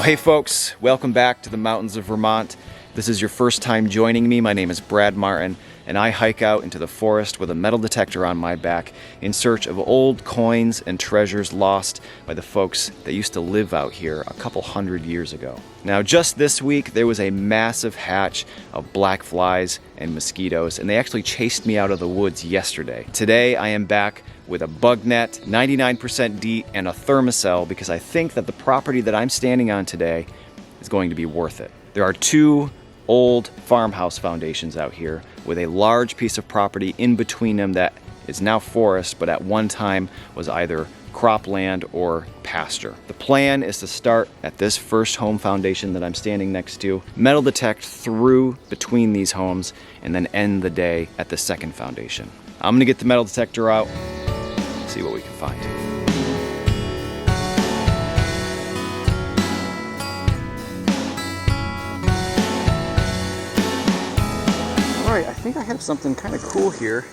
hey folks, welcome back to the mountains of Vermont. This is your first time joining me. My name is Brad Martin, and I hike out into the forest with a metal detector on my back in search of old coins and treasures lost by the folks that used to live out here a couple hundred years ago. Now, just this week, there was a massive hatch of black flies and mosquitoes, and they actually chased me out of the woods yesterday. Today, I am back with a bug net, 99% DEET, and a thermocell because I think that the property that I'm standing on today is going to be worth it. There are two old farmhouse foundations out here with a large piece of property in between them that is now forest, but at one time was either cropland or pasture. The plan is to start at this first home foundation that I'm standing next to, metal detect through between these homes, and then end the day at the second foundation. I'm gonna get the metal detector out, see what we can find. All right, I think I have something kind of cool here.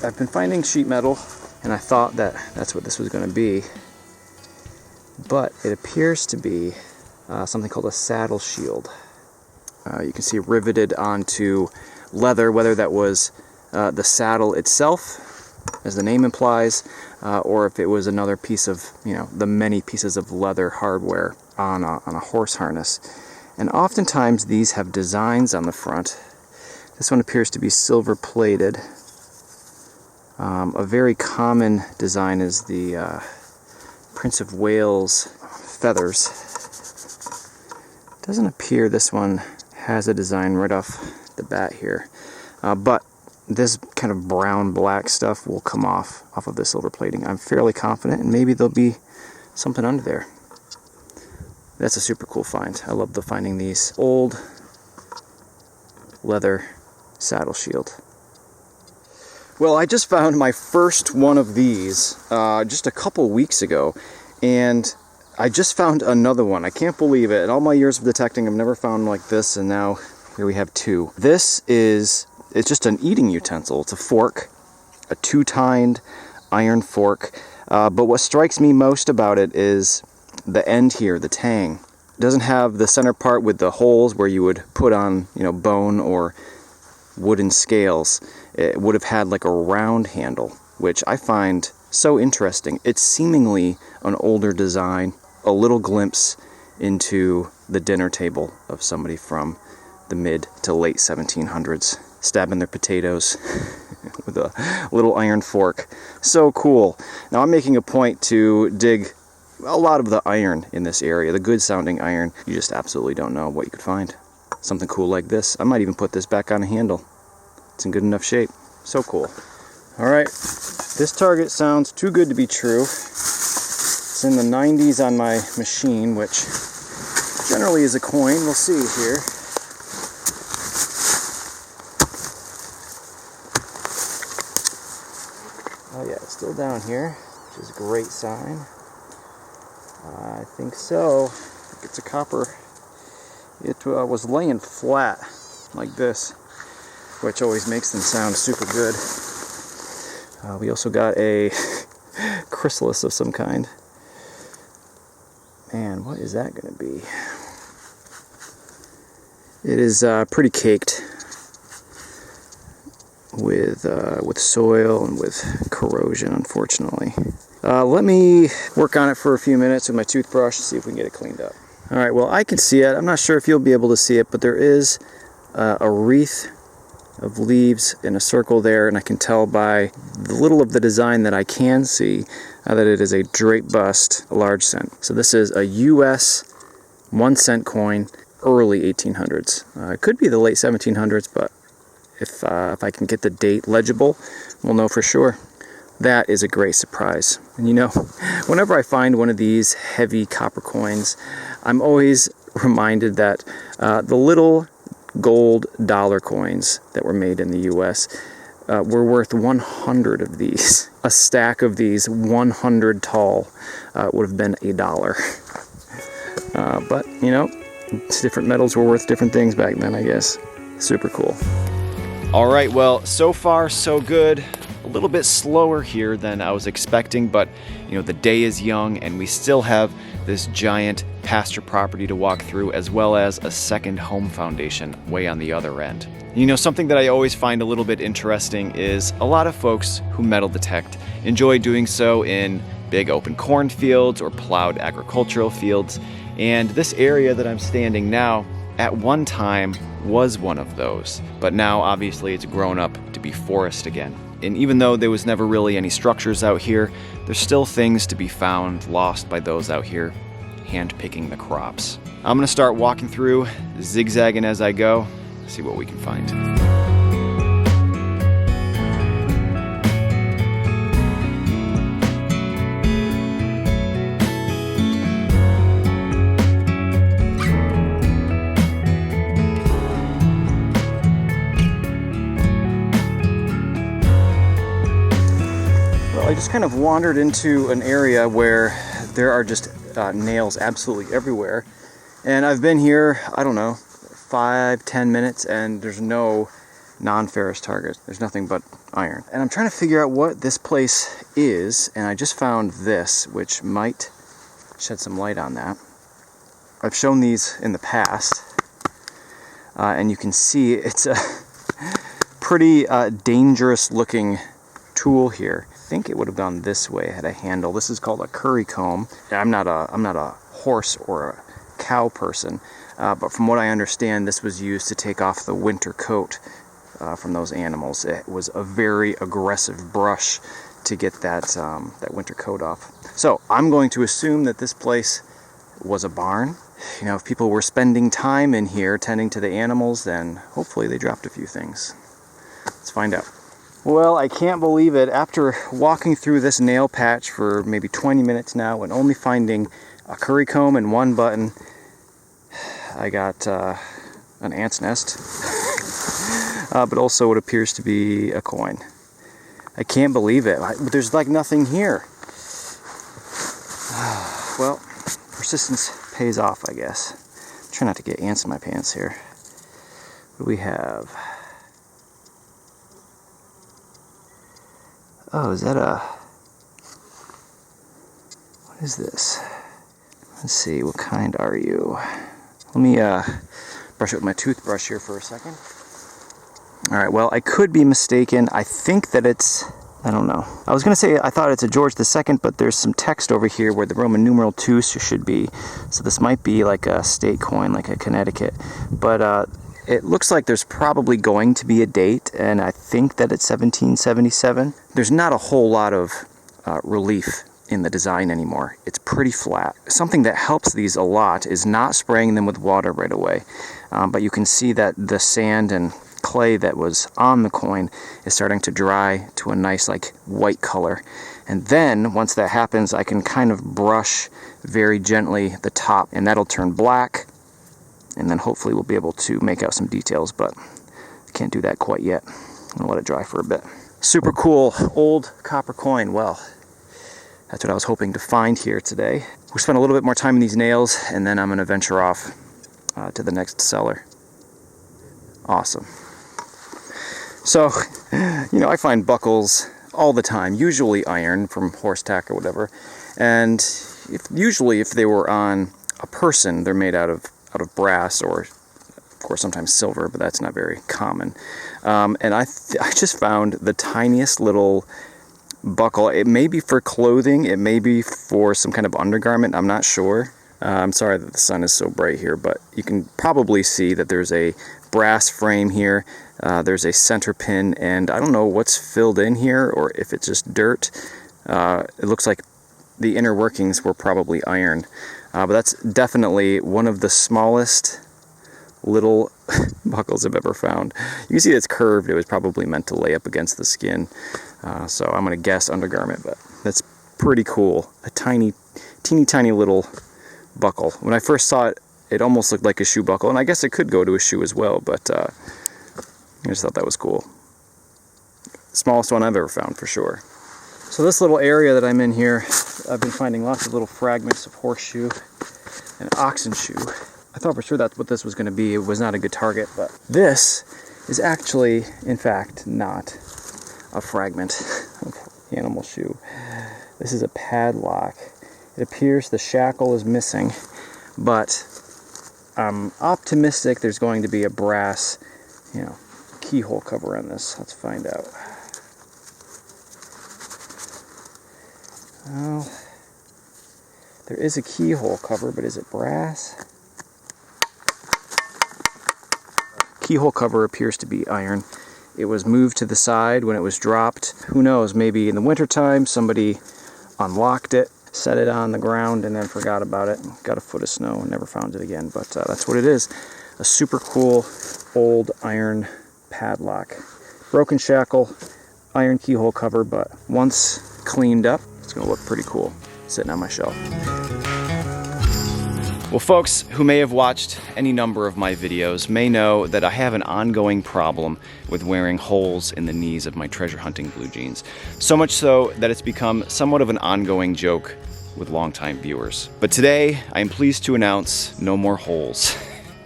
I've been finding sheet metal, and I thought that that's what this was going to be, but it appears to be something called a saddle shield. You can see riveted onto leather, whether that was the saddle itself, as the name implies, or if it was another piece of, the many pieces of leather hardware on a horse harness. And oftentimes these have designs on the front. This one appears to be silver plated. A very common design is the Prince of Wales feathers. Doesn't appear this one has a design right off the bat here, but this kind of brown black stuff will come off of the silver plating. I'm fairly confident, and maybe there'll be something under there. That's a super cool find. I love finding these old leather saddle shield. Well, I just found my first one of these just a couple weeks ago, and I just found another one. I can't believe it. In all my years of detecting, I've never found like this, and now here we have two. It's just an eating utensil. It's a fork, a two-tined iron fork, but what strikes me most about it is the end here, the tang. It doesn't have the center part with the holes where you would put on, bone or wooden scales. It would have had like a round handle, which I find so interesting. It's seemingly an older design, a little glimpse into the dinner table of somebody from the mid to late 1700s, stabbing their potatoes with a little iron fork. So cool. Now I'm making a point to dig a lot of the iron in this area, the good sounding iron. You just absolutely don't know what you could find. Something cool like this. I might even put this back on a handle. It's in good enough shape. So cool. All right, this target sounds too good to be true. It's in the 90s on my machine, which generally is a coin. We'll see here. Oh yeah, it's still down here, which is a great sign. I think so. I think it's a copper. It was laying flat like this, which always makes them sound super good. We also got a chrysalis of some kind. Man, what is that going to be? It is pretty caked with soil and with corrosion, unfortunately. Let me work on it for a few minutes with my toothbrush, see if we can get it cleaned up. All right, well, I can see it. I'm not sure if you'll be able to see it, but there is a wreath of leaves in a circle there, and I can tell by the little of the design that I can see that it is a drape bust, a large cent. So this is a US 1 cent coin, early 1800s. It could be the late 1700s, but if I can get the date legible, we'll know for sure. That is a great surprise. And whenever I find one of these heavy copper coins, I'm always reminded that the little gold dollar coins that were made in the US were worth 100 of these. A stack of these 100 tall would have been $1. But different metals were worth different things back then, I guess. Super cool. All right, well, so far so good. A little bit slower here than I was expecting, but the day is young and we still have this giant pasture property to walk through, as well as a second home foundation way on the other end. You know, something that I always find a little bit interesting is a lot of folks who metal detect enjoy doing so in big open cornfields or plowed agricultural fields. And this area that I'm standing now, at one time was one of those. But now obviously it's grown up to be forest again. And even though there was never really any structures out here, there's still things to be found lost by those out here hand-picking the crops. I'm gonna start walking through, zigzagging as I go, see what we can find. Well, I just kind of wandered into an area where there are just nails absolutely everywhere. And I've been here, I don't know, 5-10 minutes, and there's no non-ferrous target. There's nothing but iron. And I'm trying to figure out what this place is, and I just found this, which might shed some light on that. I've shown these in the past, and you can see it's a pretty dangerous looking tool here. I think it would have gone this way, it had a handle. This is called a curry comb. I'm not a horse or a cow person, but from what I understand, this was used to take off the winter coat from those animals. It was a very aggressive brush to get that winter coat off. So I'm going to assume that this place was a barn. You know, if people were spending time in here tending to the animals, then hopefully they dropped a few things. Let's find out. Well, I can't believe it. After walking through this nail patch for maybe 20 minutes now and only finding a curry comb and one button, I got an ant's nest, but also what appears to be a coin. I can't believe it. There's like nothing here. Well, persistence pays off, I guess. Try not to get ants in my pants here. What do we have? Oh, is that a... What is this? Let's see, what kind are you? Let me brush it with my toothbrush here for a second. Alright, well, I could be mistaken. I think that it's... I don't know. I was going to say I thought it's a George II, but there's some text over here where the Roman numeral 2 should be. So this might be like a state coin, like a Connecticut. But it looks like there's probably going to be a date, and I think that it's 1777. There's not a whole lot of relief in the design anymore. It's pretty flat. Something that helps these a lot is not spraying them with water right away. But you can see that the sand and clay that was on the coin is starting to dry to a nice like white color. And then once that happens, I can kind of brush very gently the top, and that'll turn black. And then hopefully we'll be able to make out some details, but I can't do that quite yet. I'm gonna let it dry for a bit. Super cool old copper coin. Well, that's what I was hoping to find here today. We'll spend a little bit more time in these nails, and then I'm gonna venture off to the next cellar. Awesome. So, you know, I find buckles all the time, usually iron from horse tack or whatever. And usually if they were on a person, they're made out of brass, or of course sometimes silver, but that's not very common. And I just found the tiniest little buckle. It may be for clothing, it may be for some kind of undergarment, I'm not sure. I'm sorry that the sun is so bright here, but you can probably see that there's a brass frame here. There's a center pin, and I don't know what's filled in here, or if it's just dirt. It looks like the inner workings were probably iron. But that's definitely one of the smallest little buckles I've ever found. You can see it's curved. It was probably meant to lay up against the skin. So I'm going to guess undergarment, but that's pretty cool. A teeny tiny little buckle. When I first saw it, it almost looked like a shoe buckle, and I guess it could go to a shoe as well, but I just thought that was cool. Smallest one I've ever found, for sure. So this little area that I'm in here, I've been finding lots of little fragments of horseshoe and oxen shoe. I thought for sure that's what this was going to be. It was not a good target, but this is actually, in fact, not a fragment of animal shoe. This is a padlock. It appears the shackle is missing, but I'm optimistic there's going to be a brass, keyhole cover on this. Let's find out. Well, there is a keyhole cover, but is it brass? Keyhole cover appears to be iron. It was moved to the side when it was dropped. Who knows, maybe in the wintertime somebody unlocked it, set it on the ground, and then forgot about it. Got a foot of snow and never found it again, but that's what it is. A super cool old iron padlock. Broken shackle, iron keyhole cover, but once cleaned up, it's gonna look pretty cool sitting on my shelf. Well, folks who may have watched any number of my videos may know that I have an ongoing problem with wearing holes in the knees of my treasure hunting blue jeans. So much so that it's become somewhat of an ongoing joke with longtime viewers. But today, I am pleased to announce no more holes.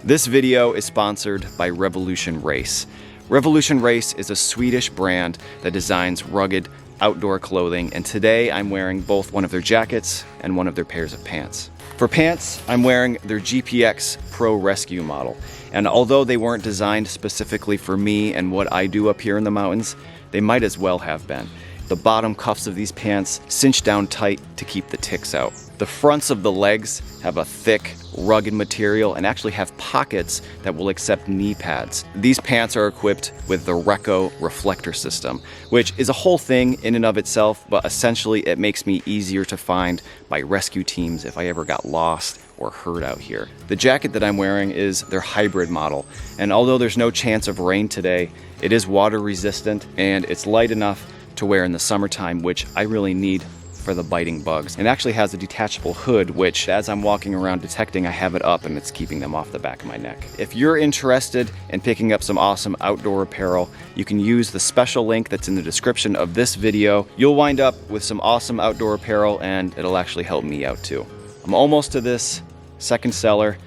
This video is sponsored by Revolution Race. Revolution Race is a Swedish brand that designs rugged outdoor clothing, and today I'm wearing both one of their jackets and one of their pairs of pants. For pants, I'm wearing their GPX Pro Rescue model, and although they weren't designed specifically for me and what I do up here in the mountains, they might as well have been. The bottom cuffs of these pants cinch down tight to keep the ticks out. The fronts of the legs have a thick, rugged material and actually have pockets that will accept knee pads. These pants are equipped with the Reco reflector system, which is a whole thing in and of itself, but essentially it makes me easier to find by rescue teams if I ever got lost or hurt out here. The jacket that I'm wearing is their hybrid model, and although there's no chance of rain today, it is water resistant and it's light enough to wear in the summertime, which I really need for the biting bugs. It actually has a detachable hood, which as I'm walking around detecting, I have it up and it's keeping them off the back of my neck. If you're interested in picking up some awesome outdoor apparel, you can use the special link that's in the description of this video. You'll wind up with some awesome outdoor apparel and it'll actually help me out too. I'm almost to this second cellar.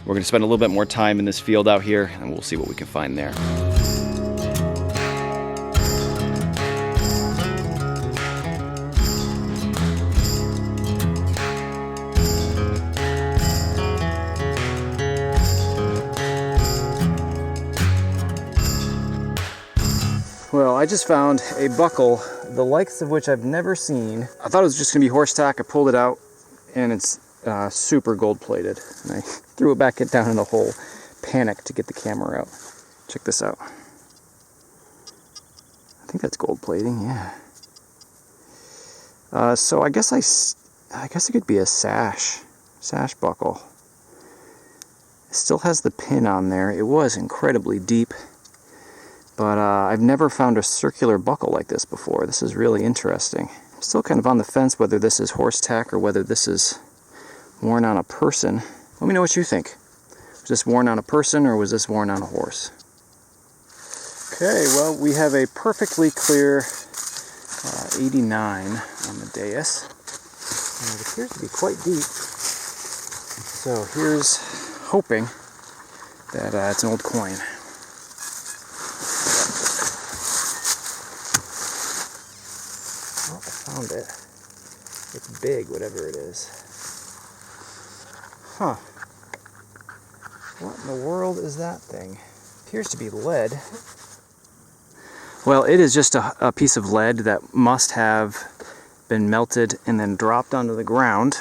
We're gonna spend a little bit more time in this field out here and we'll see what we can find there. Well, I just found a buckle, the likes of which I've never seen. I thought it was just gonna be horse tack. I pulled it out and it's super gold plated. And I threw it back down in the hole, panicked to get the camera out. Check this out. I think that's gold plating, yeah. So I guess it could be a sash buckle. It still has the pin on there. It was incredibly deep. But I've never found a circular buckle like this before. This is really interesting. I'm still kind of on the fence whether this is horse tack or whether this is worn on a person. Let me know what you think. Was this worn on a person or was this worn on a horse? Okay, well, we have a perfectly clear 89 on the dais. And it appears to be quite deep. So here's hoping that it's an old coin. Found it. It's big, whatever it is. Huh. What in the world is that thing? Appears to be lead. Well, it is just a piece of lead that must have been melted and then dropped onto the ground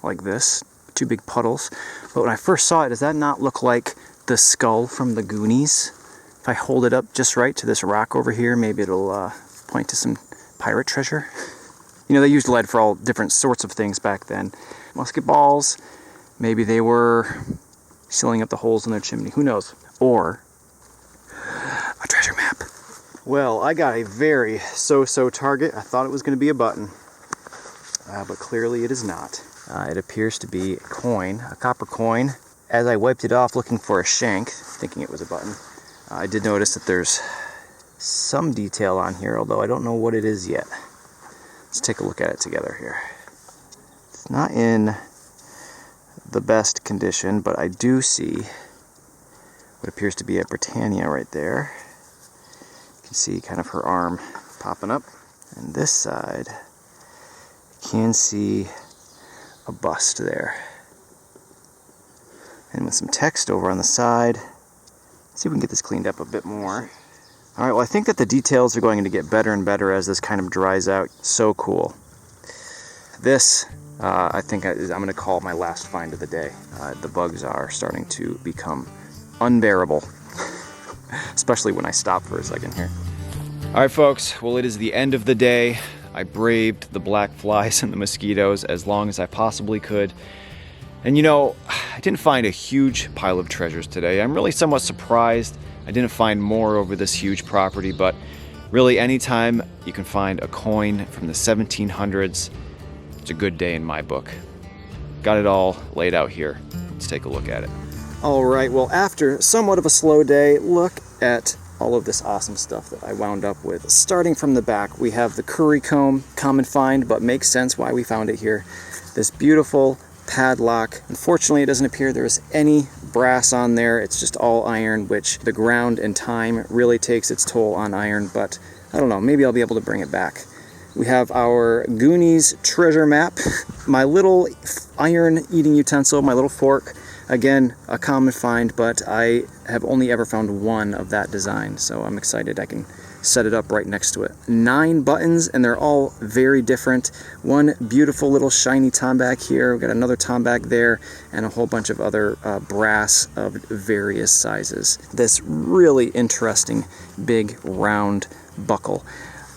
like this. Two big puddles. But when I first saw it, does that not look like the skull from the Goonies? If I hold it up just right to this rock over here, maybe it'll point to some pirate treasure. You know, they used lead for all different sorts of things back then. Musket balls, maybe they were sealing up the holes in their chimney, who knows? Or a treasure map. Well, I got a very so-so target. I thought it was going to be a button, but clearly it is not. It appears to be a coin, a copper coin. As I wiped it off looking for a shank, thinking it was a button, I did notice that there's some detail on here, although I don't know what it is yet. Let's take a look at it together here. It's not in the best condition, but I do see what appears to be a Britannia right there. You can see kind of her arm popping up. And this side, you can see a bust there. And some text over on the side. Let's see if we can get this cleaned up a bit more. All right, well, I think that the details are going to get better and better as this kind of dries out. So cool. This, I think I'm going to call my last find of the day. The bugs are starting to become unbearable, especially when I stop for a second here. All right, folks, well, it is the end of the day. I braved the black flies and the mosquitoes as long as I possibly could. And you know, I didn't find a huge pile of treasures today. I'm really somewhat surprised I didn't find more over this huge property, but really anytime you can find a coin from the 1700s, it's a good day in my book. Got it all laid out here. Let's take a look at it. All right, well, after somewhat of a slow day, look at all of this awesome stuff that I wound up with. Starting from the back, we have the curry comb, common find, but makes sense why we found it here. This beautiful padlock. Unfortunately, it doesn't appear there's any brass on there. It's just all iron, which the ground and time really takes its toll on iron, but I don't know, maybe I'll be able to bring it back. We have our Goonies treasure map, my little iron eating utensil, my little fork. Again, a common find, but I have only ever found one of that design, so I'm excited I can set it up right next to it. 9 buttons, and they're all very different. One beautiful little shiny tomback here. We've got another tomback there, and a whole bunch of other brass of various sizes. This really interesting big round buckle.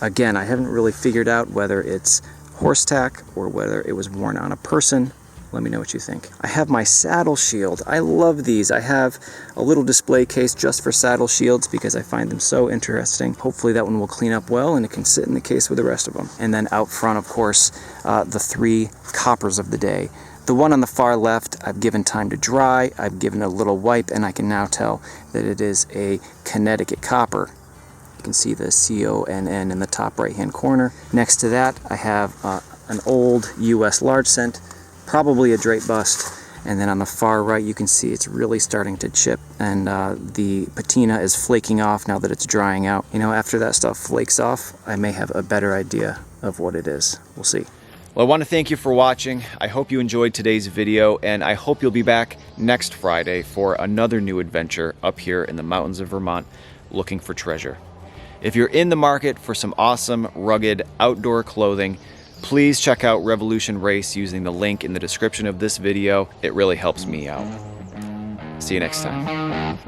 Again, I haven't really figured out whether it's horse tack or whether it was worn on a person. Let me know what you think. I have my saddle shield. I love these. I have a little display case just for saddle shields because I find them so interesting. Hopefully that one will clean up well and it can sit in the case with the rest of them. And then out front, of course, the 3 coppers of the day. The one on the far left, I've given time to dry. I've given it a little wipe, and I can now tell that it is a Connecticut copper. You can see the CONN in the top right-hand corner. Next to that, I have an old US large cent, probably a drape bust, and then on the far right you can see it's really starting to chip, and the patina is flaking off now that it's drying out. You know, after that stuff flakes off, I may have a better idea of what it is. We'll see. Well, I want to thank you for watching. I hope you enjoyed today's video, and I hope you'll be back next Friday for another new adventure up here in the mountains of Vermont looking for treasure. If you're in the market for some awesome, rugged, outdoor clothing, please check out Revolution Race using the link in the description of this video. It really helps me out. See you next time.